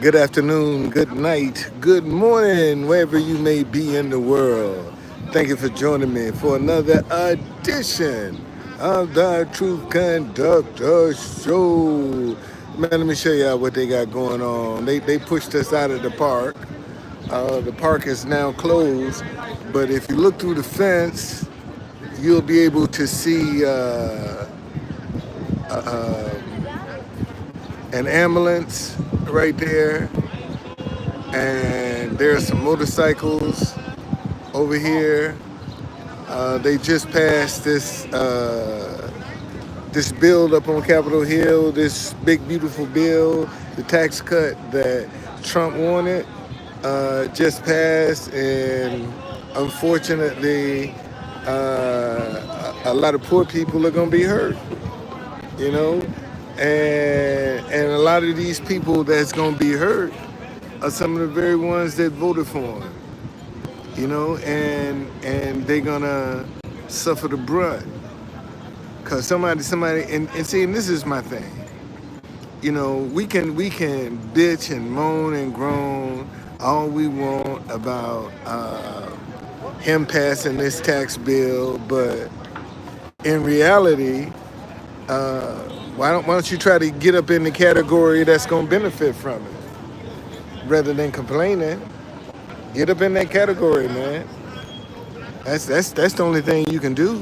Good afternoon, good night, good morning, wherever you may be in the world. Thank you for joining me for another edition of the Truth Conductor Show. Man, let me show y'all what they got going on. They pushed us out of the park. The park is now closed, but if you look through the fence, you'll be able to see an ambulance right there, and there are some motorcycles over here. They just passed this bill up on Capitol Hill, this big beautiful bill, the tax cut that Trump wanted, just passed, and unfortunately, a lot of poor people are gonna be hurt. You know, and a lot of these people that's gonna be hurt are some of the very ones that voted for him. You know, and they're gonna suffer the brunt. Cause somebody, and see, and this is my thing. You know, we can bitch and moan and groan all we want about him passing this tax bill, but in reality, why don't you try to get up in the category that's gonna benefit from it, rather than complaining? Get up in that category, man. That's the only thing you can do.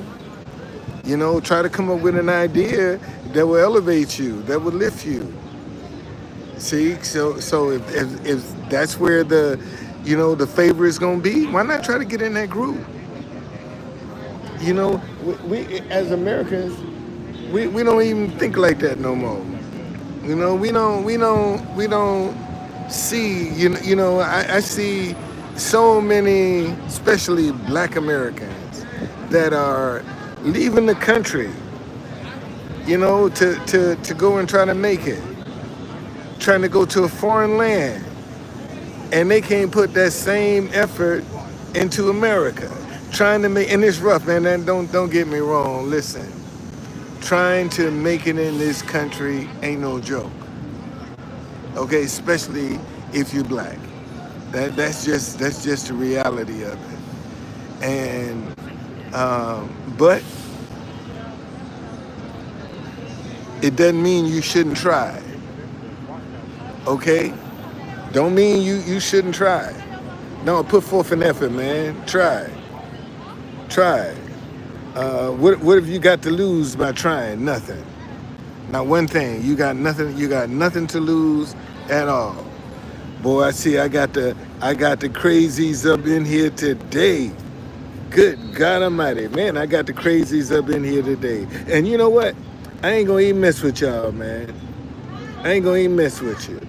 You know, try to come up with an idea that will elevate you, that will lift you. See, so if that's where the favor is gonna be, why not try to get in that group? You know, we as Americans, we don't even think like that no more. You know, we don't see. I see so many, especially Black Americans, that are leaving the country. You know, to go and try to make it, trying to go to a foreign land, and they can't put that same effort into America. Trying to make, and it's rough, man. And don't get me wrong. Listen, trying to make it in this country ain't no joke. Okay, especially if you're Black. That's just the reality of it. And but it doesn't mean you shouldn't try. Okay, don't mean you shouldn't try. No, put forth an effort, man. Try. What have you got to lose by trying? Nothing. Not one thing. You got nothing. You got nothing to lose at all. Boy, I see. I got the crazies up in here today. Good God Almighty, man! I got the crazies up in here today. And you know what? I ain't gonna even mess with y'all, man. I ain't gonna even mess with you.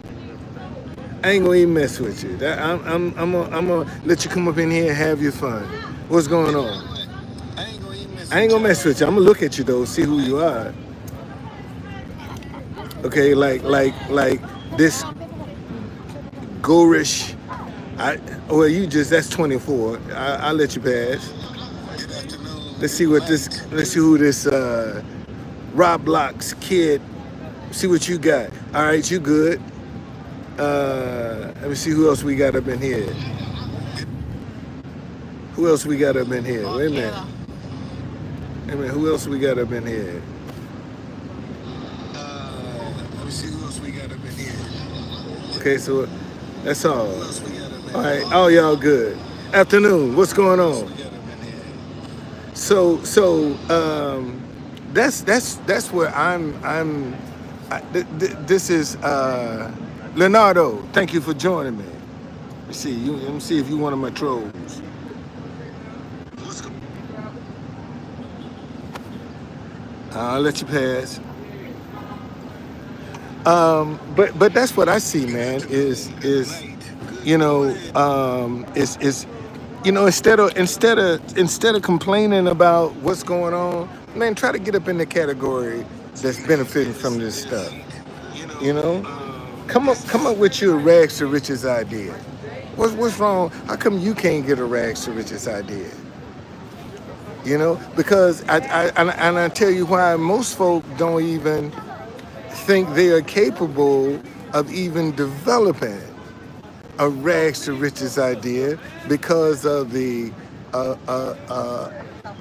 I ain't gonna even mess with you. I'm gonna let you come up in here and have your fun. What's going on? I ain't gonna mess with you. I'm gonna look at you though, see who you are. Okay, like this Gorish. Well, that's 24. I'll let you pass. Let's see who this Roblox kid. See what you got. All right, you good. Let me see who else we got up in here. Who else we got up in here? Wait a minute. Who else we got up in here? Let me see who else we got up in here. Okay, so that's all. All right, all y'all good. Afternoon, what's going on? That's where this is Leonardo. Thank you for joining me. Let me see if you one of my trolls. I'll let you pass. But that's what I see, man. Is instead of complaining about what's going on, man, try to get up in the category that's benefiting from this stuff. You know, come up with your rags to riches idea. What's wrong? How come you can't get a rags to riches idea? You know, because I tell you why most folk don't even think they are capable of even developing a rags to riches idea because of uh, uh, uh,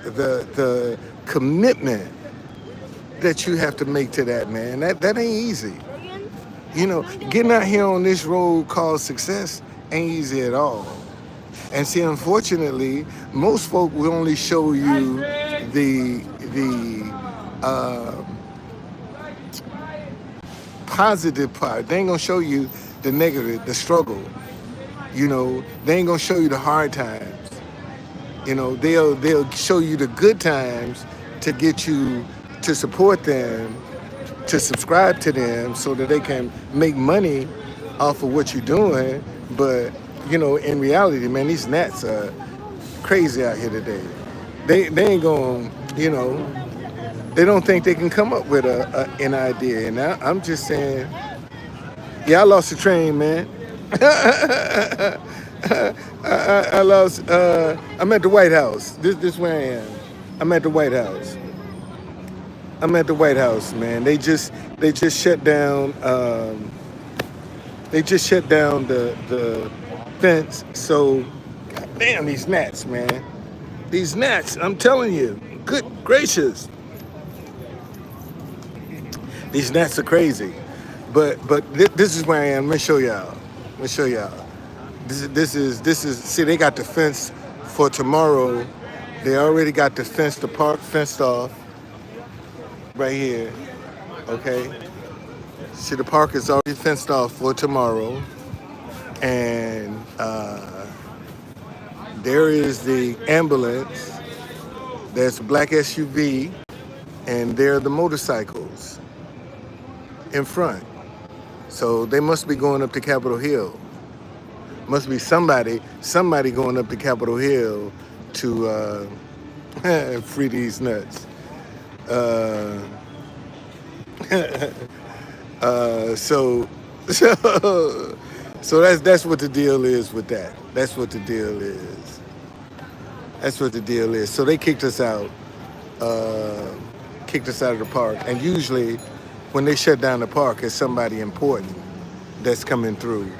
the commitment that you have to make to that, man. That ain't easy. You know, getting out here on this road called success ain't easy at all. And see, unfortunately, most folk will only show you the positive part. They ain't gonna show you the negative, the struggle. You know, they ain't gonna show you the hard times. You know, they'll show you the good times to get you to support them, to subscribe to them, so that they can make money off of what you're doing. But you know, in reality, man, these gnats are crazy out here today. They ain't gonna, you know, they don't think they can come up with an idea. And I'm just saying, yeah, I lost the train, man. I lost. I'm at the White House. This where I am. I'm at the White House. I'm at the White House, man. They just shut down. They just shut down the fence. So, damn these gnats, man. These gnats. I'm telling you. Good gracious. These gnats are crazy. But this is where I am. Let me show y'all. Let me show y'all. This is. See, they got the fence for tomorrow. They already got the park fenced off right here. Okay. See, the park is already fenced off for tomorrow, and there is the ambulance. There's a black SUV, and there are the motorcycles in front. So they must be going up to Capitol Hill. Must be somebody going up to Capitol Hill to free these nuts. Uh, so, so that's what the deal is with that. That's what the deal is. That's what the deal is. So they kicked us out of the park. And usually, when they shut down the park, it's somebody important that's coming through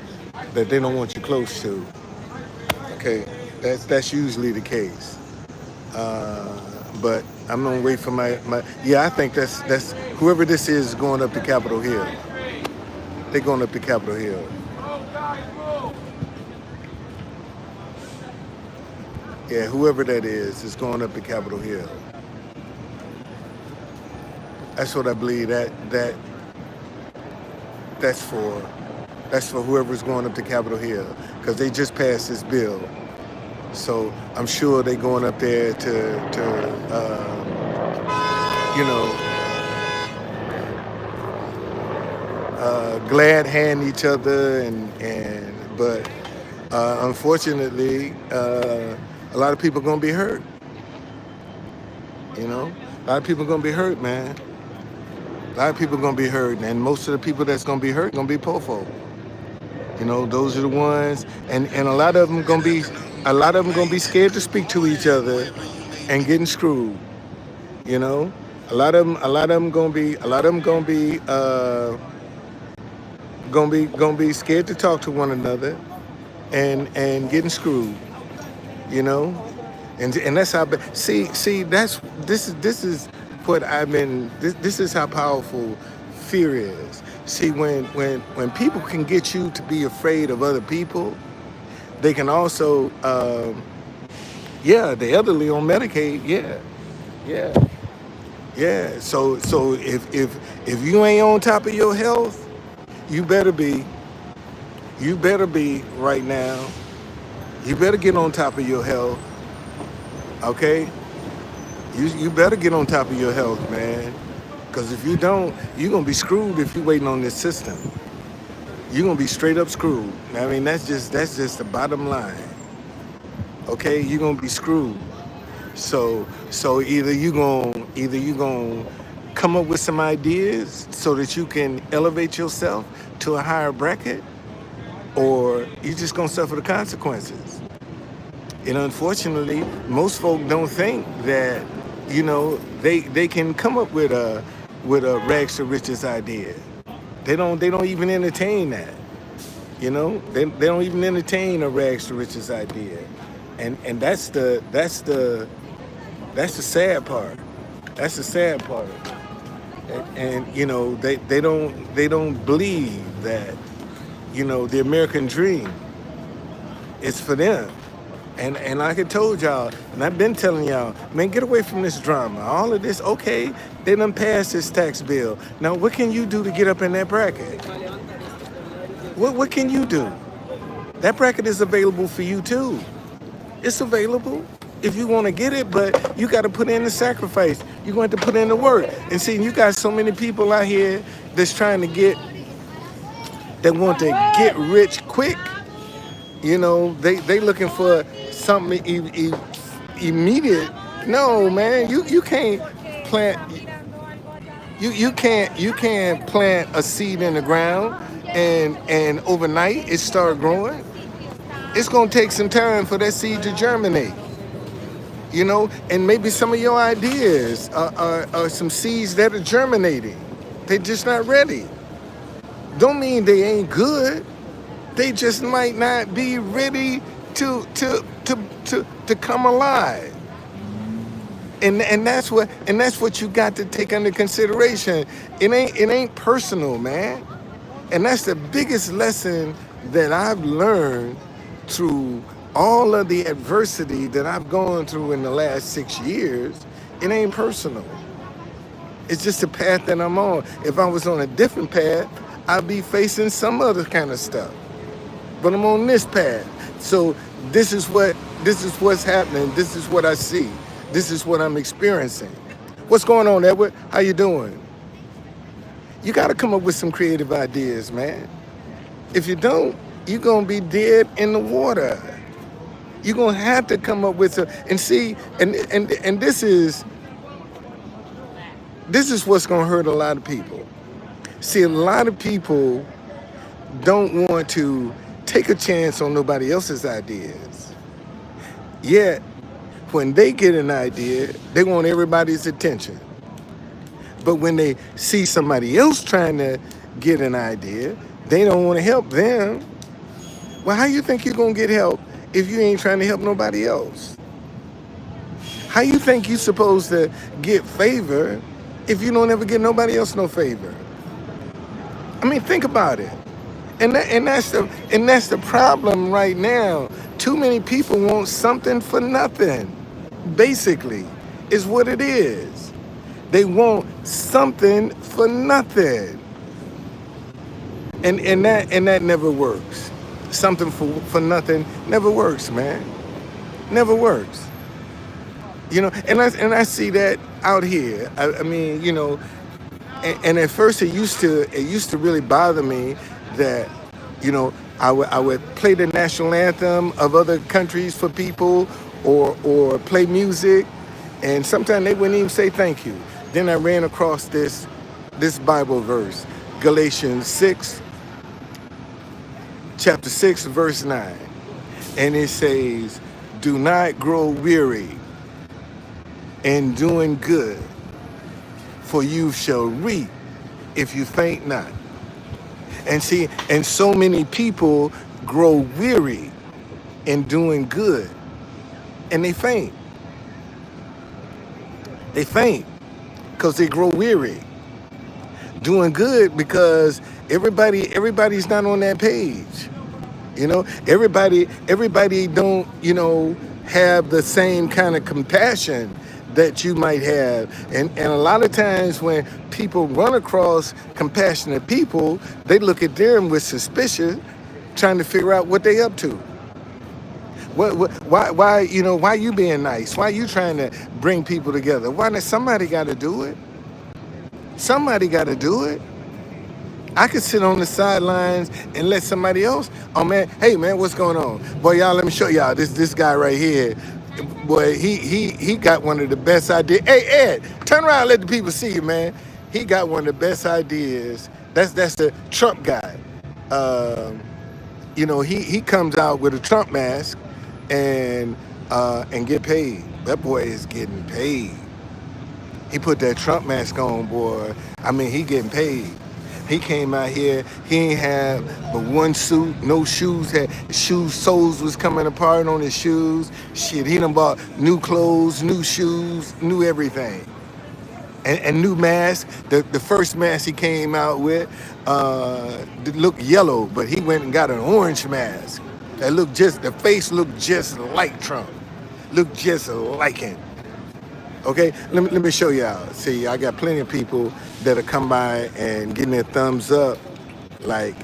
that they don't want you close to. Okay, that's usually the case. But I'm gonna wait for my. Yeah, I think that's whoever this is going up to Capitol Hill. They're going up to Capitol Hill. Yeah, whoever that is going up to Capitol Hill. That's what I believe that's for. That's for whoever's going up to Capitol Hill, because they just passed this bill. So I'm sure they're going up there to you know, glad hand each other, but unfortunately, a lot of people are gonna be hurt. You know, a lot of people are gonna be hurt, man. A lot of people are gonna be hurt, and most of the people that's gonna be hurt gonna be poor folk. You know, those are the ones, and a lot of them gonna be scared to speak to each other and getting screwed. You know, a lot of them gonna be scared to talk to one another and getting screwed. You know, and that's how. See, this is what I've been. This is how powerful fear is. See, when people can get you to be afraid of other people, they can also, the elderly on Medicaid, yeah. So if you ain't on top of your health, you better be right now. You better get on top of your health, okay? You better get on top of your health, man. Because if you don't, you're going to be screwed if you're waiting on this system. You're going to be straight up screwed. I mean, that's just the bottom line. Okay? You're going to be screwed. So either you're going to come up with some ideas so that you can elevate yourself to a higher bracket, or you're just going to suffer the consequences. And unfortunately, most folk don't think that, you know, they can come up with a rags to riches idea. They don't even entertain that. You know, they don't even entertain a rags to riches idea, and that's the sad part. That's the sad part. And you know, they don't believe that, you know, the American dream is for them. And like I told y'all, and I've been telling y'all, man, get away from this drama. All of this, okay, they done passed this tax bill. Now, what can you do to get up in that bracket? What can you do? That bracket is available for you too. It's available if you want to get it, but you got to put in the sacrifice. You're going to put in the work. And see, you got so many people out here that's trying to that want to get rich quick. You know, they looking for something immediate. No, man, you can't plant you can't plant a seed in the ground and overnight it start growing. It's gonna take some time for that seed to germinate. You know, and maybe some of your ideas are some seeds that are germinating. They're just not ready. Don't mean they ain't good. They just might not be ready to come alive. And that's what you got to take under consideration. It ain't personal, man. And that's the biggest lesson that I've learned through all of the adversity that I've gone through in the last 6 years. It ain't personal. It's just the path that I'm on. If I was on a different path, I'd be facing some other kind of stuff. But I'm on this path. So this is what's happening. This is what I see. This is what I'm experiencing. What's going on, Edward? How you doing? You got to come up with some creative ideas, man. If you don't, you're going to be dead in the water. You're going to have to come up with some, and see, and this is what's going to hurt a lot of people. See, a lot of people don't want to take a chance on nobody else's ideas. Yet, when they get an idea, they want everybody's attention. But when they see somebody else trying to get an idea, they don't want to help them. Well, how you think you're going to get help if you ain't trying to help nobody else? How you think you're supposed to get favor if you don't ever get nobody else no favor? I mean, think about it. And that's the problem right now. Too many people want something for nothing. Basically, is what it is. They want something for nothing. And that never works. Something for nothing never works, man. Never works. You know, and I see that out here. I mean, you know, and at first it used to really bother me that, you know, I would play the national anthem of other countries for people or play music, and sometimes they wouldn't even say thank you. Then I ran across this Bible verse, Galatians 6, chapter 6, verse 9. And it says, do not grow weary in doing good, for you shall reap if you faint not. And see, and so many people grow weary in doing good, and they faint. They faint because they grow weary. Doing good because everybody's not on that page. You know, everybody don't, you know, have the same kind of compassion that you might have. And a lot of times when people run across compassionate people, they look at them with suspicion, trying to figure out what they up to. Why you being nice? Why you trying to bring people together? Why not? Somebody got to do it. Somebody got to do it. I could sit on the sidelines and let somebody else. Oh man, hey man, what's going on? Boy, y'all, let me show y'all this guy right here. Boy, he got one of the best ideas. Hey Ed, turn around and let the people see you, man. He got one of the best ideas. That's the Trump guy. You know, he comes out with a Trump mask and get paid. That boy is getting paid. He put that Trump mask on, boy. I mean, he getting paid. He came out here, he ain't had but one suit, no shoes, had shoes, soles was coming apart on his shoes. Shit, he done bought new clothes, new shoes, new everything. And new mask. The first mask he came out with looked yellow, but he went and got an orange mask. That looked just, the face looked just like Trump. Looked just like him. Okay, let me show y'all. See, I got plenty of people that'll come by and give me a thumbs up, like,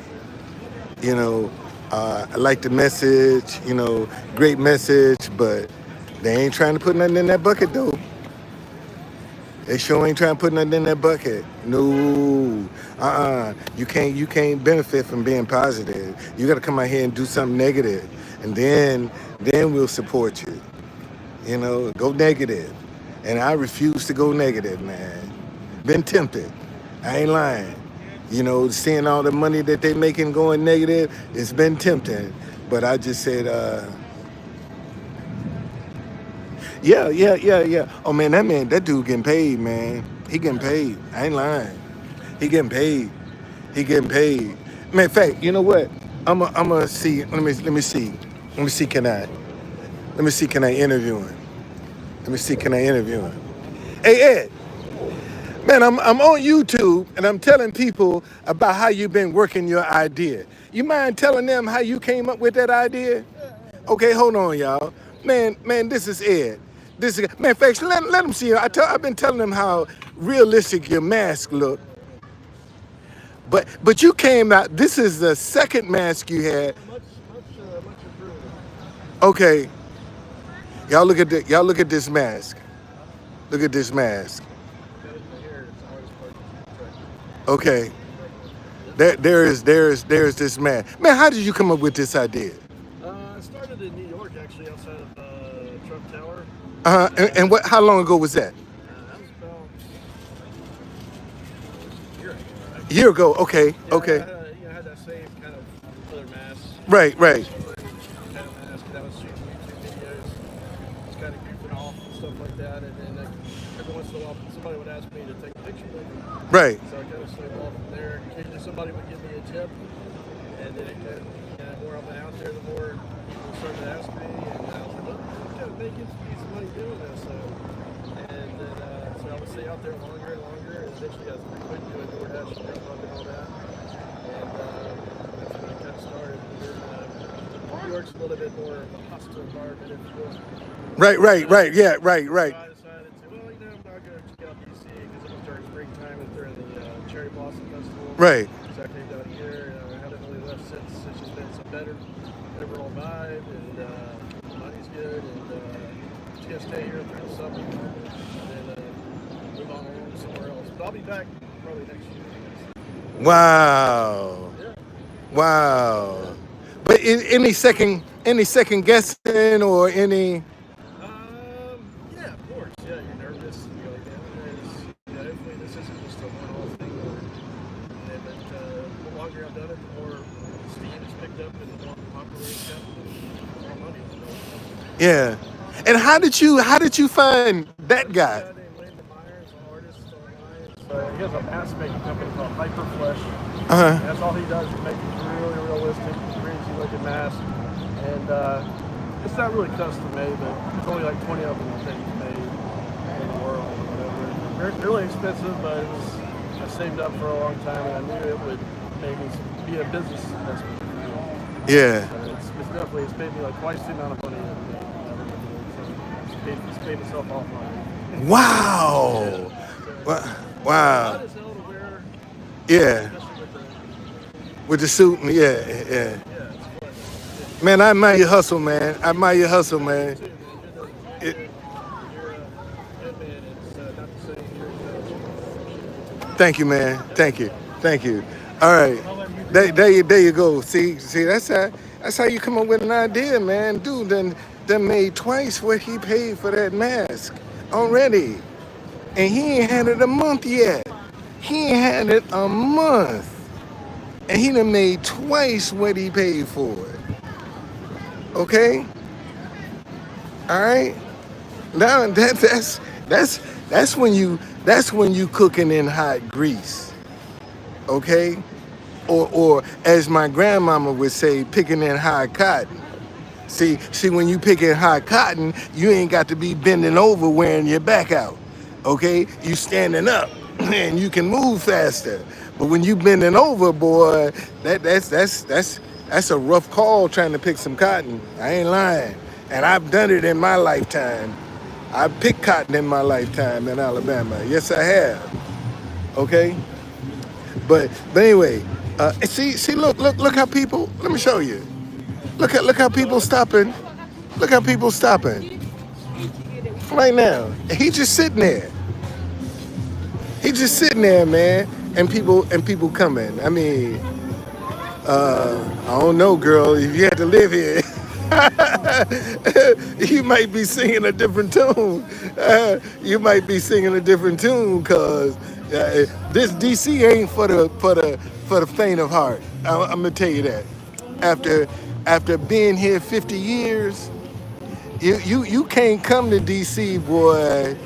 you know, I like the message, you know, great message, but they ain't trying to put nothing in that bucket though. They sure ain't trying to put nothing in that bucket. No, you can't benefit from being positive. You got to come out here and do something negative, and then we'll support you. You know, go negative. And I refuse to go negative, man. Been tempted. I ain't lying. You know, seeing all the money that they making going negative, it's been tempting. But I just said, yeah. Oh man, that dude getting paid, man. He getting paid. I ain't lying. He getting paid. He getting paid. Man, in fact, you know what? I'm see. Let me see. Let me see. Let me see. Can I interview him? Let me see. Can I interview him? Hey Ed, man, I'm on YouTube and I'm telling people about how you've been working your idea. You mind telling them how you came up with that idea? Okay, hold on, y'all. Man, this is Ed. This is man. In fact, let them see it. I've been telling them how realistic your mask look. But you came out. This is the second mask you had. Much improved. Okay, y'all look at this mask. Look at this mask. Got it in the hair. It's the hardest part to track. Okay, there's this man. Man, how did you come up with this idea? I started in New York, actually, outside of Trump Tower. And what? How long ago was that? That was about a year ago. A year ago. Okay, Yeah, okay. I had that same kind of other mask. Right. Kind of mask that I was shooting YouTube videos. Just kind of goofing off and stuff like that. And then every once in a while, somebody would ask me to take a picture with them. Right. So I kind of snowballed from there. Occasionally somebody would give me a tip. And then the more I went out there, the more people started asking me. And I was like, look, I'm kind of making some money doing this. And then so I would stay out there longer and longer. And eventually I quit doing DoorDash and Grubhub and all that. And that's when I kind of started. New York's a little bit more of a hostile environment, if you will. Right. Yeah, right. So I decided to, well, I'm not going to check out DC because it was during springtime and during the Cherry Blossom Festival. Right. So I came down here. I haven't really left since. It's just been some better overall vibe, and the money's good, and just going to stay here through the summer and then move on along somewhere else. But I'll be back probably next year. Wow. Yeah. Wow. But any second guessing or any? Yeah, of course. Yeah, you're nervous. You go down. Hopefully this isn't just a one-off thing. But the longer I've done it, the more steam is picked up and the more popular it's gotten, the more money it's made. Yeah. And how did you find that guy? Named Landon Myers, an artist online. He has a mask making company called Hyperflesh. Uh-huh. And that's all he does is make these really realistic, crazy looking masks. And it's not really custom made, but there's only like 20 of them that he's made in the world or whatever. They're really expensive, but I saved up for a long time and I knew it would maybe be a business investment. Yeah. So it's definitely, it's paid me like twice the amount of money I've made. So it's paid itself off on it. Wow. Wow. Hot as hell to wear, Yeah. especially With the suit and yeah. it's fun. Man, I admire your hustle, man. It, thank you, man. Thank you. All right. There you go. See, that's how you come up with an idea, man. Dude, then made twice what he paid for that mask already. And he ain't had it a month yet. He ain't had it a month. And he done made twice what he paid for it. Okay? All right? Now that's when you cooking in hot grease. okay? Or as my grandmama would say, picking in high cotton. See, when you pick in high cotton, you ain't got to be bending over wearing your back out, okay? You standing up and you can move faster. But when you bending over, boy, that's a rough call trying to pick some cotton. I ain't lying. And I've done it in my lifetime. I've picked cotton in my lifetime in Alabama. Yes, I have. Okay? But anyway, see, look how people. Let me show you. Look how people stopping. Look how people stopping right now. He just sitting there. He just sitting there, man. And people coming. I mean, I don't know, girl. If you had to live here, you might be singing a different tune. You might be singing a different tune, cause this DC ain't for the faint of heart. I'm gonna tell you that. After after being here 50 years, you can't come to DC, boy,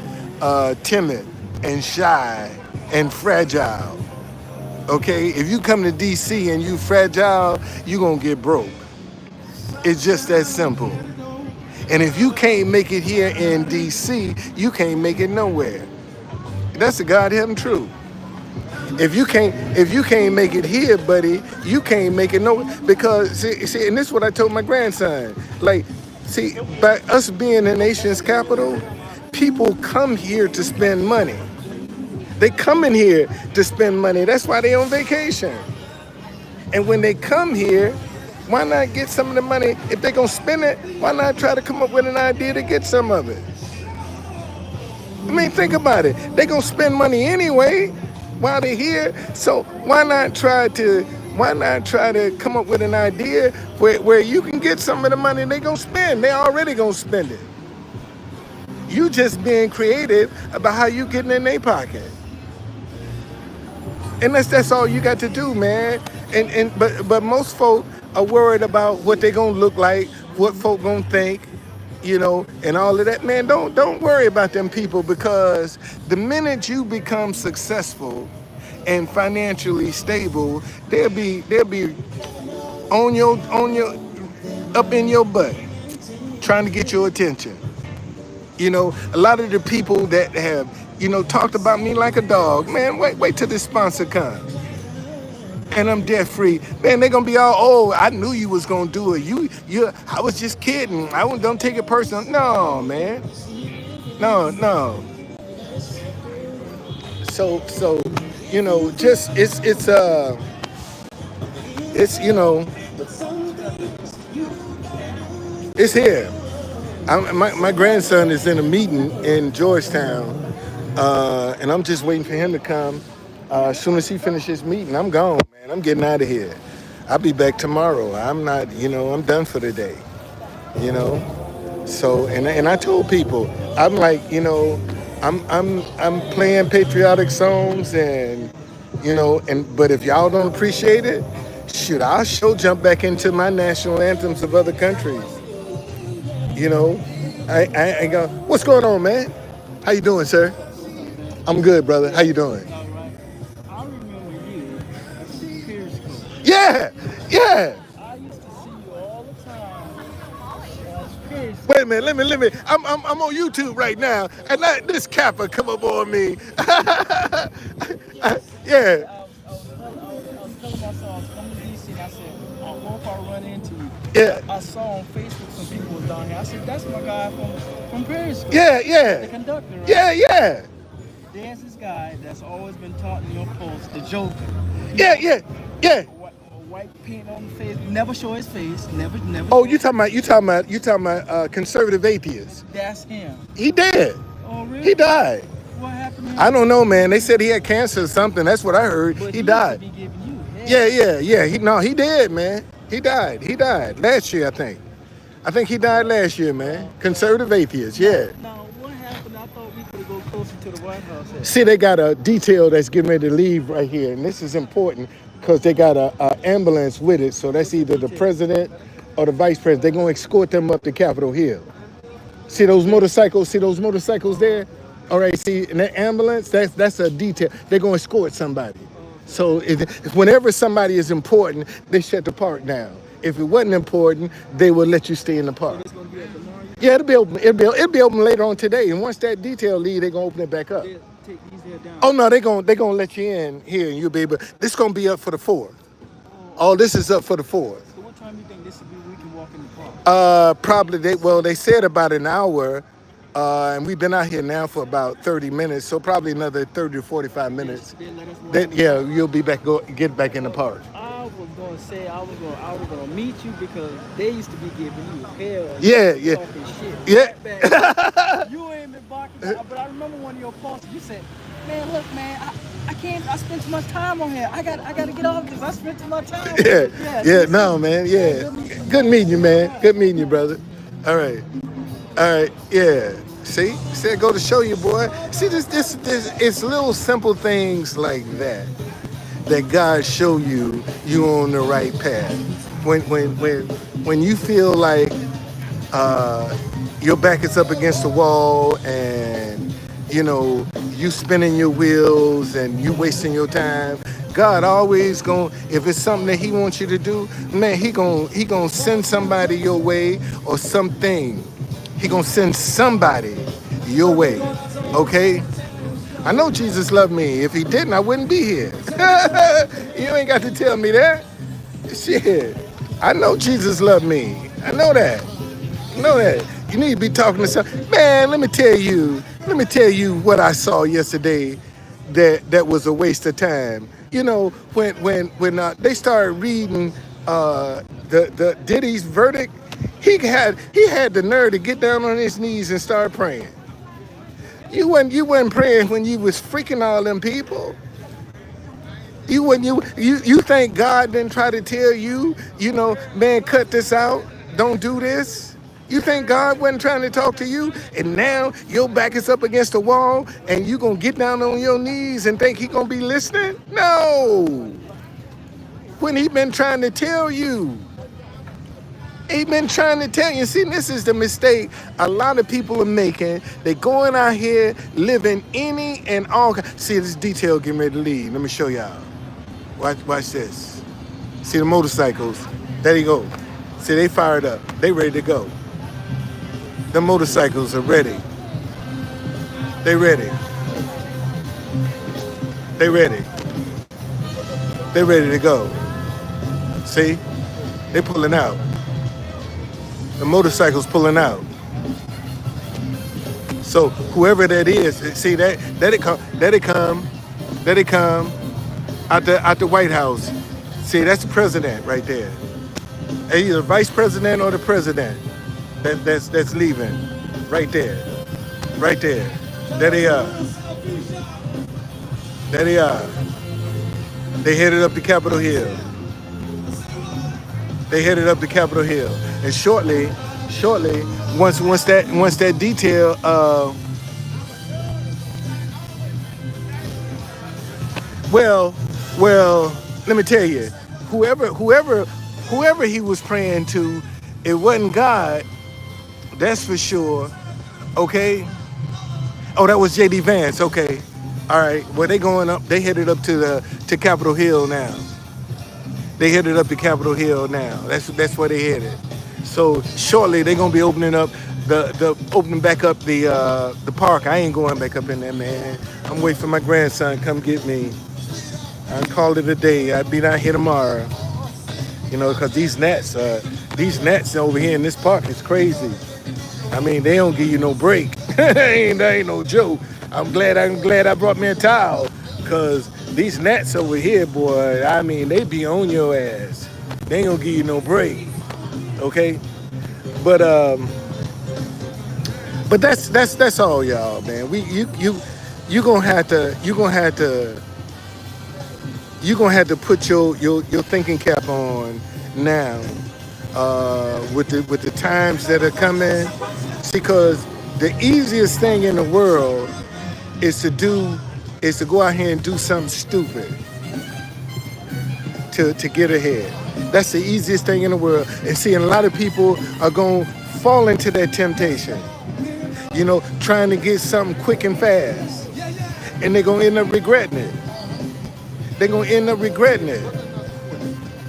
timid and shy and fragile. Okay, if you come to DC and you fragile, you gonna get broke. It's just that simple. And if you can't make it here in DC, you can't make it nowhere. That's the goddamn truth. If you can't make it here, buddy, you can't make it nowhere. Because see, and this is what I told my grandson. Like, see, by us being the nation's capital, people come here to spend money. They come in here to spend money. That's why they on vacation. And when they come here, why not get some of the money? If they're gonna spend it, why not try to come up with an idea to get some of it? I mean, think about it. They're gonna spend money anyway while they're here. So why not try to come up with an idea where you can get some of the money they're gonna spend? They already gonna spend it. You just being creative about how you getting in their pocket. And that's all you got to do, man. But most folk are worried about what they gonna look like, what folk gonna think, and all of that. Man, don't worry about them people, because the minute you become successful and financially stable, they'll be on your up in your butt, trying to get your attention. A lot of the people that have, talked about me like a dog, man, wait till this sponsor comes. And I'm debt free. Man, they're gonna be all, oh, I knew you was gonna do it. I was just kidding. Don't take it personal. No, man. No. So, just it's it's here. My grandson is in a meeting in Georgetown, and I'm just waiting for him to come. As soon as he finishes meeting, I'm gone, man. I'm getting out of here. I'll be back tomorrow. I'm not, I'm done for the day, you know. So, and I told people, I'm like, I'm playing patriotic songs, and but if y'all don't appreciate it, shoot, I'll sure jump back into my national anthems of other countries. You know, I go, what's going on, man? How you doing, sir? I'm good, brother. How you doing? All right. I remember you in Periscope. Yeah, yeah. I used to see you all the time on Periscope. Wait a minute, let me. I'm on YouTube right now, and this Kappa come up on me. Yeah, I was telling myself I was coming to DC, and I said, I hope I run into you. yeah, I saw on Facebook some people was down here. I said, that's my guy from Periscope. yeah, The yeah, conductor, right? yeah. There's this guy that's always been taught in your post, the Joker. Yeah. White paint on the face, never show his face, never. Oh, show you talking about conservative atheist? That's him. He dead. Oh, really? He died. What happened to him? I don't know, man. They said he had cancer or something. That's what I heard. But He used died. to be giving you hell. Yeah. He did, man. He died last year, I think. I think he died last year, man. Conservative atheist, yeah. Now, what happened? I thought we could go closer to the White House. See, they got a detail that's getting ready to leave right here, and this is important because they got a ambulance with it. So that's either the president or the vice president. They're gonna escort them up to Capitol Hill. See those motorcycles? See those motorcycles there? All right. See, in that ambulance, that's a detail. They're gonna escort somebody. So whenever somebody is important, they shut the park down. If it wasn't important, they would let you stay in the park. It's gonna be up tomorrow. Yeah, it'll be open. It'll be open later on today. And once that detail leave, they're gonna open it back up. They'll take these here down. Oh no, they gonna let you in here, and you'll be able. This gonna be up for the 4th. Oh, Oh, this is up for the 4th. so what time do you think this will be? We can walk in the park. Probably they said about an hour, and we've been out here now for about 30 minutes, so probably another 30 to 45 minutes. They'll let us walk Then in the yeah, you'll be back get back in the park. I was gonna say I was gonna meet you because they used to be giving you hell. And Yeah, you yeah. talking shit. Yeah. Bad. You ain't been barking, but I remember one of your posts. You said, "Man, look, man, I can't. I spend too much time on here. I gotta get off this. I spent too much time." Yeah, no, man, yeah. Good meeting you, man. Good meeting you, brother. All right, yeah. See, said go to show you, boy. See, this, it's little simple things like that God show you on the right path. When you feel like your back is up against the wall and you spinning your wheels and you wasting your time, God always if it's something that he wants you to do, man, he gonna send somebody your way or something. He gonna send somebody your way. Okay? I know Jesus loved me. If he didn't, I wouldn't be here. You ain't got to tell me that. Shit. I know Jesus loved me. I know that. You need to be talking to some man. Let me tell you what I saw yesterday that was a waste of time. When they started reading the Diddy's verdict, he had the nerve to get down on his knees and start praying. You wasn't praying when you was freaking all them people. You think God didn't try to tell you, man, cut this out, don't do this? You think God wasn't trying to talk to you, and now your back is up against the wall, and you gonna get down on your knees and think he gonna be listening? No. When he been trying to tell you. He been trying to tell you. See, this is the mistake a lot of people are making. They going out here living any and all. See, this detail getting ready to leave. Let me show y'all. Watch this. See the motorcycles. There you go. See, they fired up. They ready to go. The motorcycles are ready. They ready. They ready. They ready to go. See? They pulling out. The motorcycle's pulling out. So whoever that is, see that it come out the White House. See, that's the president right there. Either vice president or the president that's leaving. Right there. Right there. There they are. There they are. They headed up to Capitol Hill. They headed up to Capitol Hill. And shortly, once that detail well, let me tell you, whoever he was praying to, it wasn't God, that's for sure. Okay? Oh, that was JD Vance, okay. All right. Well, they headed up to Capitol Hill now. They headed up to Capitol Hill now. That's where they headed. So shortly they're gonna be opening up opening back up the park. I ain't going back up in there, man. I'm waiting for my grandson to come get me. I'll call it a day. I'll be down here tomorrow. Because these gnats over here in this park is crazy. I mean, they don't give you no break. That ain't no joke. I'm glad I brought me a towel, because these gnats over here, boy, I mean, they be on your ass. They ain't gonna give you no break. Okay? But that's all, y'all, man. You gonna have to put your thinking cap on now with the times that are coming. See, because the easiest thing in the world is to go out here and do something stupid to get ahead. That's the easiest thing in the world. And see, a lot of people are going to fall into that temptation. Trying to get something quick and fast. And they're going to end up regretting it. they're gonna end up regretting it.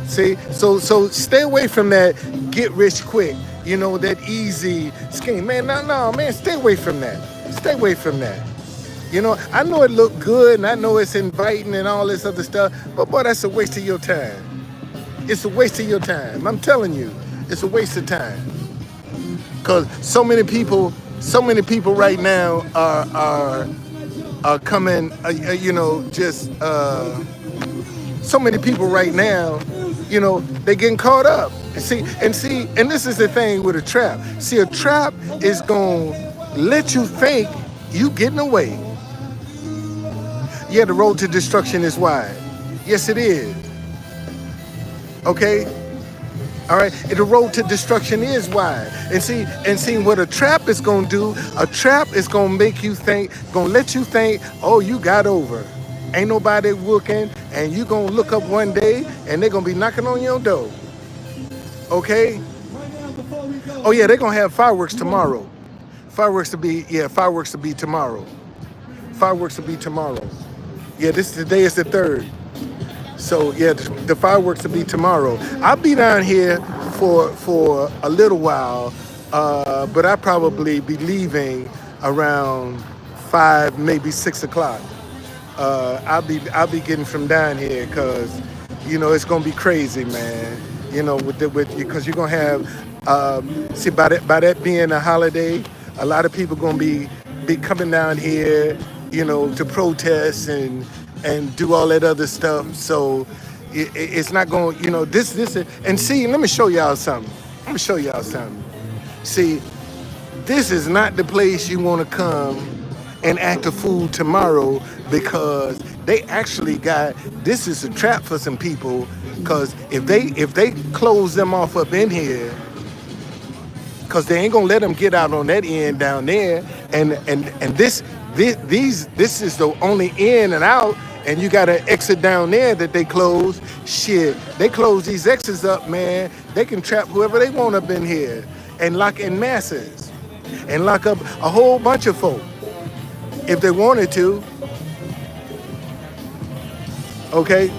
See, so stay away from that get rich quick, that easy scheme. Man, no, man, stay away from that. Stay away from that. I know it look good and I know it's inviting and all this other stuff, but boy, that's a waste of your time. It's a waste of your time. I'm telling you, it's a waste of time. Cause so many people right now are coming, so many people right now, they getting caught up. And this is the thing with a trap. See, a trap is gonna let you think you getting away. Yeah, the road to destruction is wide. Yes, it is. Okay? All right, the road to destruction is wide. And see what a trap is gonna do, a trap is gonna make you think, gonna let you think, oh, you got over. Ain't nobody looking, and you gonna look up one day and they're gonna be knocking on your door. Okay? Oh yeah, they're gonna have fireworks tomorrow. Fireworks to be tomorrow. Fireworks will be tomorrow. Yeah, today is the 3rd. So yeah, the fireworks will be tomorrow. I'll be down here for a little while, but I'll probably be leaving around 5, maybe 6 o'clock. I'll be getting from down here because it's gonna be crazy, man. Because you're gonna have by that being a holiday, a lot of people gonna be coming down here, to protest and do all that other stuff. So it's not going, this and see, let me show y'all something. See, this is not the place you want to come and act a fool tomorrow, because they actually this is a trap for some people, because if they close them off up in here, because they ain't gonna let them get out on that end down there, and this is the only in and out, and you got an exit down there that they close. Shit, they close these exits up, man. They can trap whoever they want up in here and lock in masses and lock up a whole bunch of folk if they wanted to. Okay?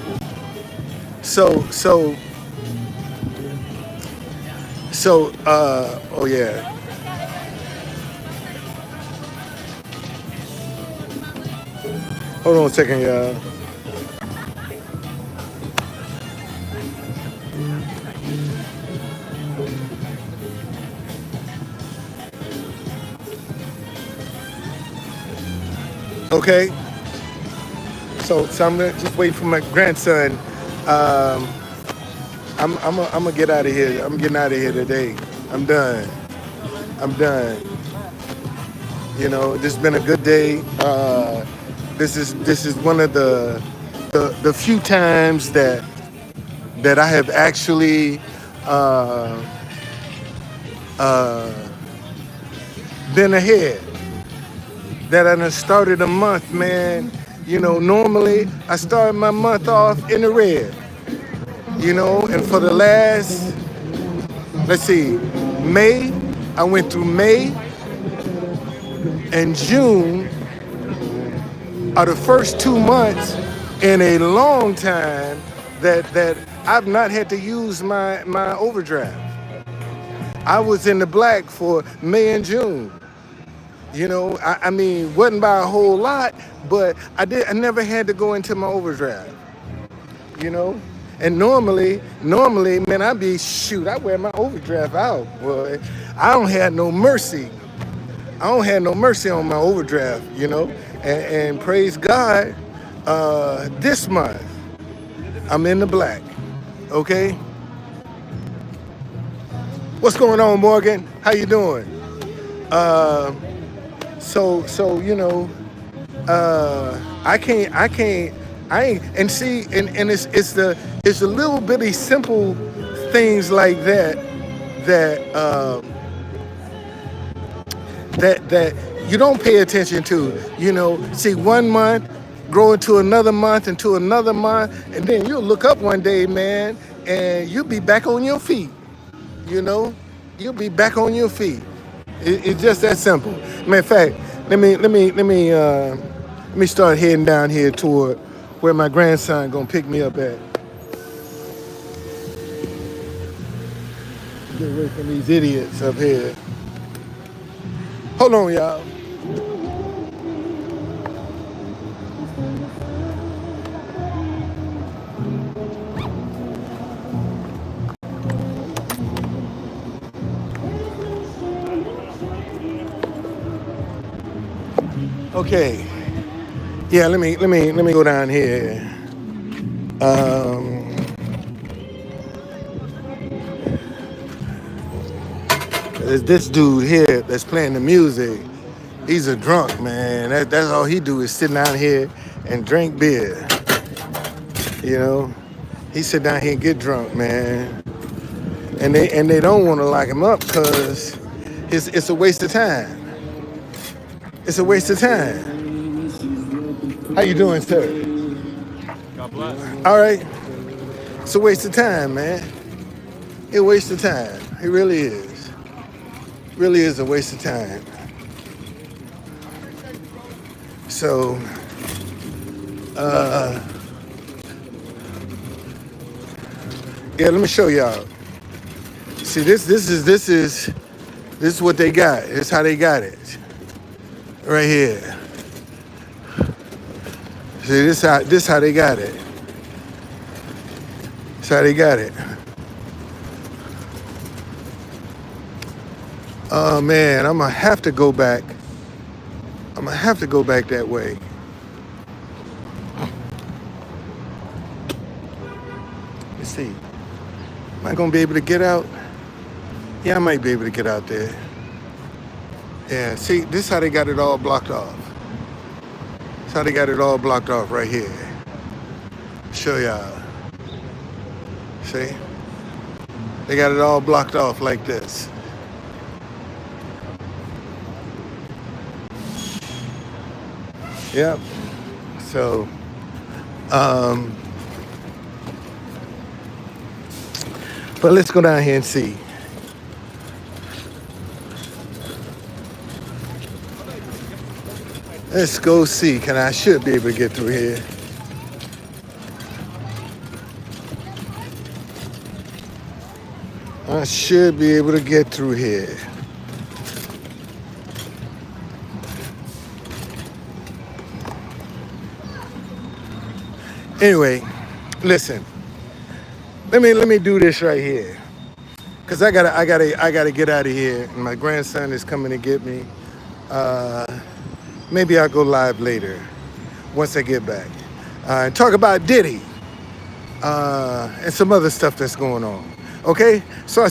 So, oh yeah. Hold on a second, y'all. Okay. So I'm gonna just wait for my grandson. I'm gonna get out of here. I'm getting out of here today. I'm done. This has been a good day. This is one of the few times that I have actually been ahead. That I done started a month, man. Normally I start my month off in the red. And for the last, let's see, May, I went through May and June are the first 2 months in a long time that I've not had to use my overdraft. I was in the black for May and June. I mean, wasn't by a whole lot, but I never had to go into my overdraft. And normally, man, I wear my overdraft out, boy. I don't have no mercy. On my overdraft, and praise God, this month, I'm in the black, okay? What's going on, Morgan? How you doing? I ain't, and see, and it's the little bitty simple things like that you don't pay attention to. See, 1 month grow into another month, into another month, and then you'll look up one day, man, and you'll be back on your feet. You'll be back on your feet. It's just that simple. Matter of fact, let me start heading down here toward where my grandson gonna pick me up at. Get away from these idiots up here. Hold on, y'all. Okay. Yeah, let me go down here. There's this dude here that's playing the music. He's a drunk, man. That's all he do is sit down here and drink beer. You know, he sit down here and get drunk, man. And they don't want to lock him up because it's a waste of time. It's a waste of time. How you doing, sir? God bless. All right. It's a waste of time, man. It's a waste of time. It really is. Really is a waste of time. So, yeah, let me show y'all. See, this is what they got. This is how they got it. Right here. See, this how they got it. This how they got it. Oh man, I'm gonna have to go back. I'm gonna have to go back that way. Let's see. Am I gonna be able to get out? Yeah, I might be able to get out there. Yeah, see, this is how they got it all blocked off. This is how they got it all blocked off right here. Show y'all. See? They got it all blocked off like this. Yep. So, but let's go down here and see. Let's go see. I should be able to get through here. I should be able to get through here. Anyway, listen. Let me do this right here, cause I gotta get out of here. My grandson is coming to get me. Maybe I'll go live later once I get back and talk about Diddy and some other stuff that's going on. Okay, so.